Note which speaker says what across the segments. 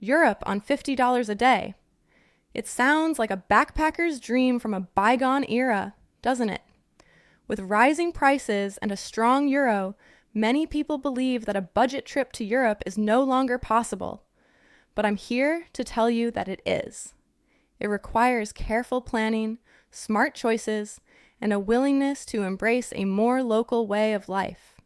Speaker 1: Europe on $50 a day. It sounds like a backpacker's dream from a bygone era, doesn't it? With rising prices and a strong euro, many people believe that a budget trip to Europe is no longer possible. But I'm here to tell you that it is. It requires careful planning, smart choices, and a willingness to embrace a more local way of life.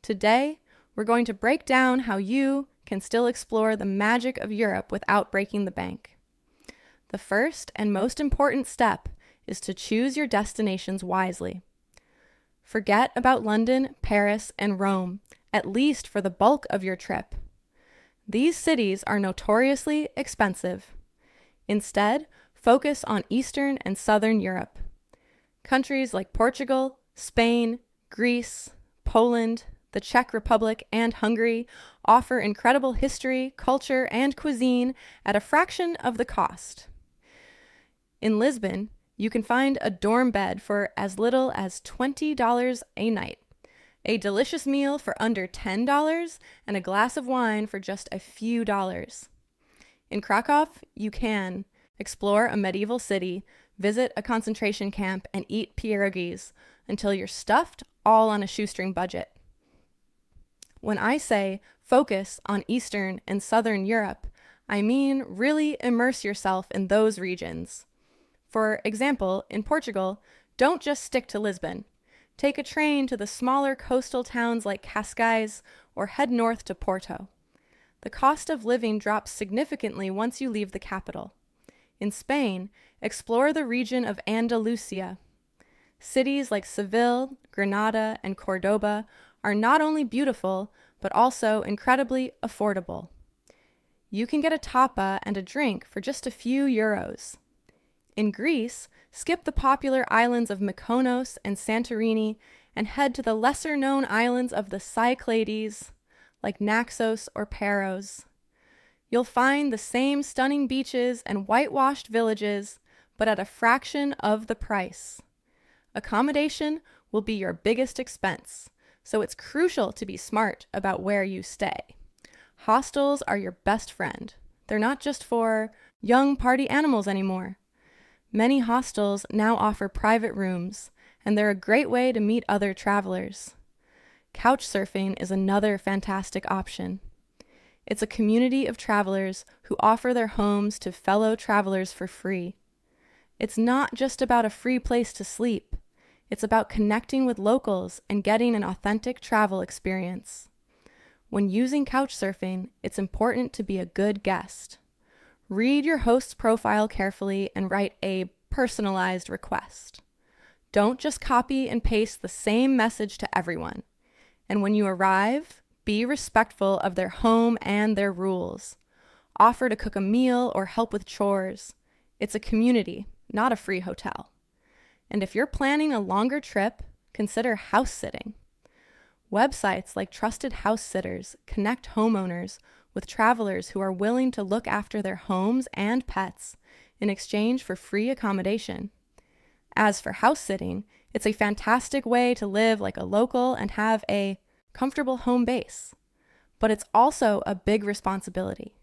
Speaker 1: Today, we're going to break down how you can still explore the magic of Europe without breaking the bank. The first and most important step is to choose your destinations wisely. Forget about London, Paris, and Rome, at least for the bulk of your trip. These cities are notoriously expensive. Instead, focus on Eastern and Southern Europe. Countries like Portugal, Spain, Greece, Poland, the Czech Republic, and Hungary offer incredible history, culture, and cuisine at a fraction of the cost. In Lisbon, you can find a dorm bed for as little as $20 a night, a delicious meal for under $10, and a glass of wine for just a few dollars. In Krakow, you can explore a medieval city, visit a concentration camp, and eat pierogies until you're stuffed, all on a shoestring budget. When I say focus on Eastern and Southern Europe, I mean really immerse yourself in those regions. For example, in Portugal, don't just stick to Lisbon. Take a train to the smaller coastal towns like Cascais or head north to Porto. The cost of living drops significantly once you leave the capital. In Spain, explore the region of Andalusia. Cities like Seville, Granada, and Cordoba are not only beautiful, but also incredibly affordable. You can get a tapa and a drink for just a few euros. In Greece, skip the popular islands of Mykonos and Santorini and head to the lesser-known islands of the Cyclades, like Naxos or Paros. You'll find the same stunning beaches and whitewashed villages, but at a fraction of the price. Accommodation will be your biggest expense, so it's crucial to be smart about where you stay. Hostels are your best friend. They're not just for young party animals anymore. Many hostels now offer private rooms, and they're a great way to meet other travelers. Couchsurfing is another fantastic option. It's a community of travelers who offer their homes to fellow travelers for free. It's not just about a free place to sleep. It's about connecting with locals and getting an authentic travel experience. When using Couchsurfing, it's important to be a good guest. Read your host's profile carefully and write a personalized request. Don't just copy and paste the same message to everyone. And when you arrive, be respectful of their home and their rules. Offer to cook a meal or help with chores. It's a community, not a free hotel. And if you're planning a longer trip, consider house sitting. Websites like Trusted House Sitters connect homeowners with travelers who are willing to look after their homes and pets in exchange for free accommodation. As for house sitting, it's a fantastic way to live like a local and have a comfortable home base. But it's also a big responsibility.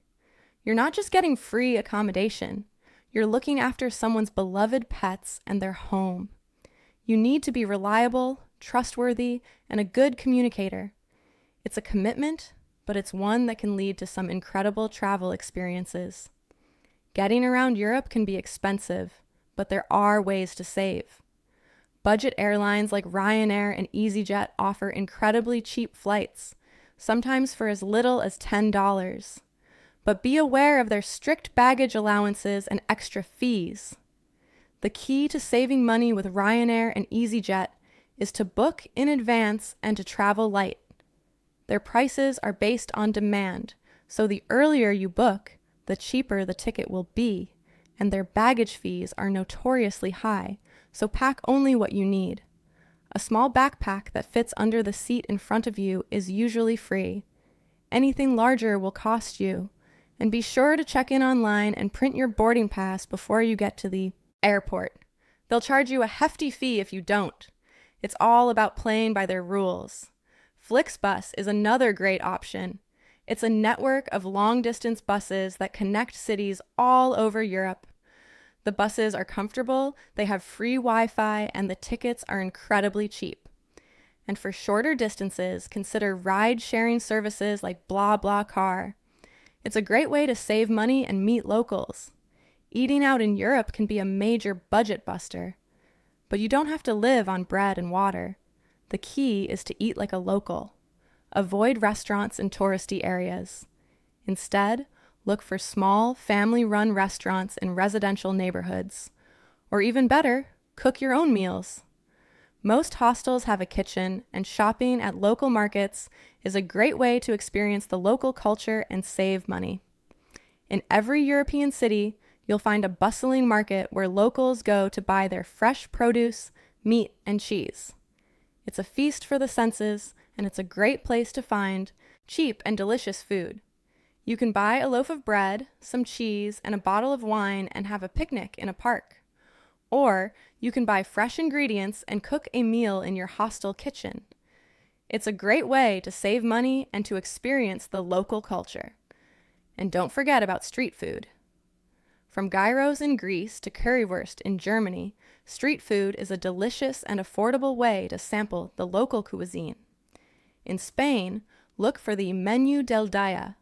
Speaker 1: You're not just getting free accommodation. You're looking after someone's beloved pets and their home. You need to be reliable, trustworthy, and a good communicator. It's a commitment, but it's one that can lead to some incredible travel experiences. Getting around Europe can be expensive, but there are ways to save. Budget airlines like Ryanair and EasyJet offer incredibly cheap flights, sometimes for as little as $10. But be aware of their strict baggage allowances and extra fees. The key to saving money with Ryanair and EasyJet is to book in advance and to travel light. Their prices are based on demand, so the earlier you book, the cheaper the ticket will be, and their baggage fees are notoriously high, so pack only what you need. A small backpack that fits under the seat in front of you is usually free. Anything larger will cost you, and be sure to check in online and print your boarding pass before you get to the airport. They'll charge you a hefty fee if you don't. It's all about playing by their rules. Flixbus is another great option. It's a network of long-distance buses that connect cities all over Europe. The buses are comfortable, they have free Wi-Fi, and the tickets are incredibly cheap. And for shorter distances, consider ride-sharing services like BlaBlaCar. It's a great way to save money and meet locals. Eating out in Europe can be a major budget buster. But you don't have to live on bread and water. The key is to eat like a local. Avoid restaurants in touristy areas. Instead, look for small, family-run restaurants in residential neighborhoods. Or even better, cook your own meals. Most hostels have a kitchen, and shopping at local markets is a great way to experience the local culture and save money. In every European city, you'll find a bustling market where locals go to buy their fresh produce, meat, and cheese. It's a feast for the senses, and it's a great place to find cheap and delicious food. You can buy a loaf of bread, some cheese, and a bottle of wine and have a picnic in a park. Or you can buy fresh ingredients and cook a meal in your hostel kitchen. It's a great way to save money and to experience the local culture. And don't forget about street food. From gyros in Greece to currywurst in Germany, street food is a delicious and affordable way to sample the local cuisine. In Spain, look for the Menú del Día,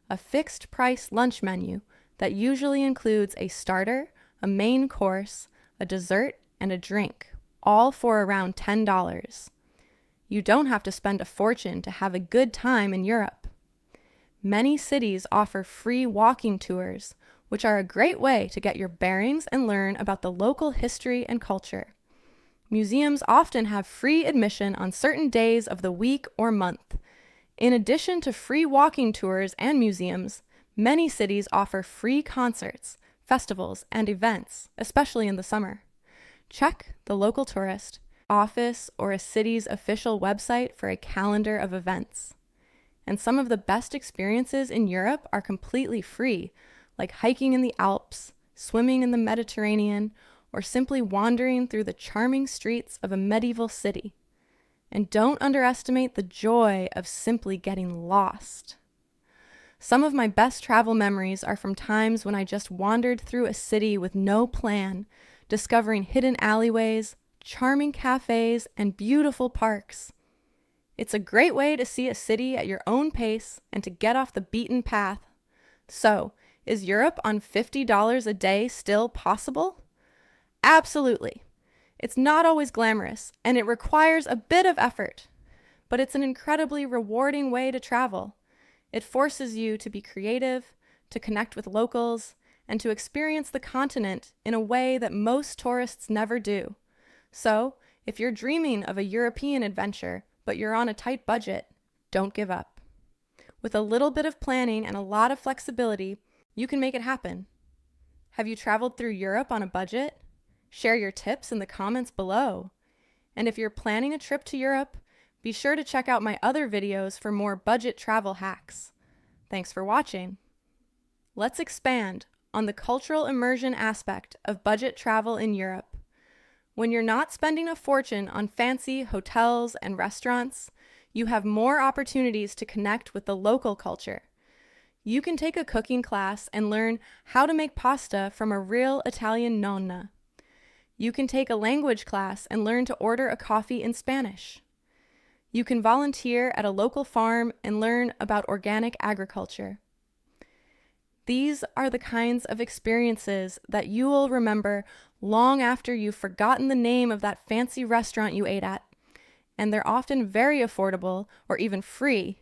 Speaker 1: a fixed-price lunch menu that usually includes a starter, a main course, a dessert, and a drink, all for around $10. You don't have to spend a fortune to have a good time in Europe. Many cities offer free walking tours, which are a great way to get your bearings and learn about the local history and culture. Museums often have free admission on certain days of the week or month. In addition to free walking tours and museums, many cities offer free concerts, festivals, and events, especially in the summer. Check the local tourist office or a city's official website for a calendar of events. And some of the best experiences in Europe are completely free, like hiking in the Alps, swimming in the Mediterranean, or simply wandering through the charming streets of a medieval city. And don't underestimate the joy of simply getting lost. Some of my best travel memories are from times when I just wandered through a city with no plan, discovering hidden alleyways, charming cafes, and beautiful parks. It's a great way to see a city at your own pace and to get off the beaten path. So, is Europe on $50 a day still possible? Absolutely. It's not always glamorous, and it requires a bit of effort, but it's an incredibly rewarding way to travel. It forces you to be creative, to connect with locals, and to experience the continent in a way that most tourists never do. So, if you're dreaming of a European adventure, but you're on a tight budget, don't give up. With a little bit of planning and a lot of flexibility, you can make it happen. Have you traveled through Europe on a budget? Share your tips in the comments below. And if you're planning a trip to Europe, be sure to check out my other videos for more budget travel hacks. Thanks for watching. Let's expand on the cultural immersion aspect of budget travel in Europe. When you're not spending a fortune on fancy hotels and restaurants, you have more opportunities to connect with the local culture. You can take a cooking class and learn how to make pasta from a real Italian nonna. You can take a language class and learn to order a coffee in Spanish. You can volunteer at a local farm and learn about organic agriculture. These are the kinds of experiences that you will remember long after you've forgotten the name of that fancy restaurant you ate at, and they're often very affordable or even free.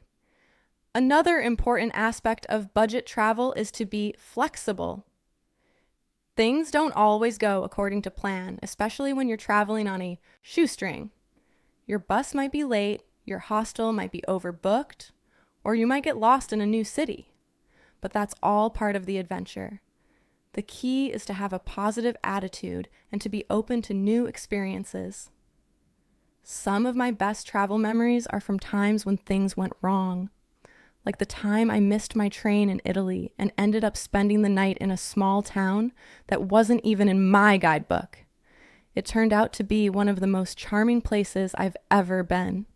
Speaker 1: Another important aspect of budget travel is to be flexible. Things don't always go according to plan, especially when you're traveling on a shoestring. Your bus might be late, your hostel might be overbooked, or you might get lost in a new city. But that's all part of the adventure. The key is to have a positive attitude and to be open to new experiences. Some of my best travel memories are from times when things went wrong, like the time I missed my train in Italy and ended up spending the night in a small town that wasn't even in my guidebook. It turned out to be one of the most charming places I've ever been.